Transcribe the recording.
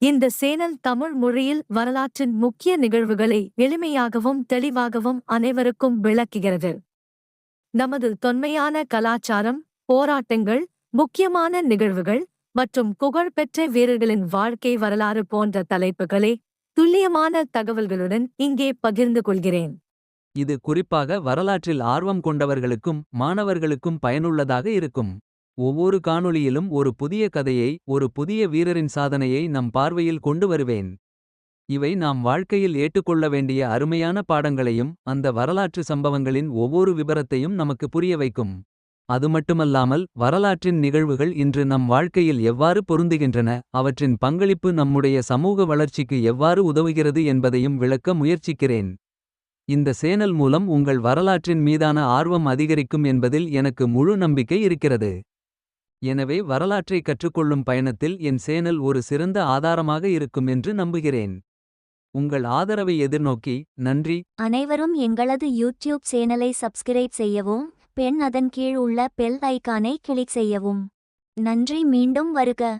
இந்த சேனல் தமிழ் மொழியில் வரலாற்றின் முக்கிய நிகழ்வுகளை எளிமையாகவும் தெளிவாகவும் அனைவருக்கும் விளக்குகிறது. நமது தொன்மையான கலாச்சாரம், போராட்டங்கள், முக்கியமான நிகழ்வுகள் மற்றும் புகழ்பெற்ற வீரர்களின் வாழ்க்கை வரலாறு போன்ற தலைப்புகளை துல்லியமான தகவல்களுடன் இங்கே பகிர்ந்து கொள்கிறேன். இது குறிப்பாக வரலாற்றில் ஆர்வம் கொண்டவர்களுக்கும் மாணவர்களுக்கும் பயனுள்ளதாக இருக்கும். ஒவ்வொரு காணொளியிலும் ஒரு புதிய கதையை, ஒரு புதிய வீரரின் சாதனையை நம் பார்வையில் கொண்டு வருவேன். இவை நாம் வாழ்க்கையில் ஏற்றுக்கொள்ள வேண்டிய அருமையான பாடங்களையும் அந்த வரலாற்று சம்பவங்களின் ஒவ்வொரு விபரத்தையும் நமக்கு புரிய வைக்கும். அது மட்டுமல்லாமல் வரலாற்றின் நிகழ்வுகள் இன்று நம் வாழ்க்கையில் எவ்வாறு பொருந்துகின்றன, அவற்றின் பங்களிப்பு நம்முடைய சமூக வளர்ச்சிக்கு எவ்வாறு உதவுகிறது என்பதையும் விளக்க முயற்சிக்கிறேன். இந்த சேனல் மூலம் உங்கள் வரலாற்றின் மீதான ஆர்வம் அதிகரிக்கும் என்பதில் எனக்கு முழு நம்பிக்கை இருக்கிறது. எனவே வரலாற்றை கற்றுக்கொள்ளும் பயணத்தில் என் சேனல் ஒரு சிறந்த ஆதாரமாக இருக்கும் என்று நம்புகிறேன். உங்கள் ஆதரவை எதிர்நோக்கி நன்றி. அனைவரும் எங்களது யூடியூப் சேனலை சப்ஸ்கிரைப் செய்யவும், அதன் கீழ் உள்ள பெல் ஐகானை கிளிக் செய்யவும். நன்றி. மீண்டும் வருக.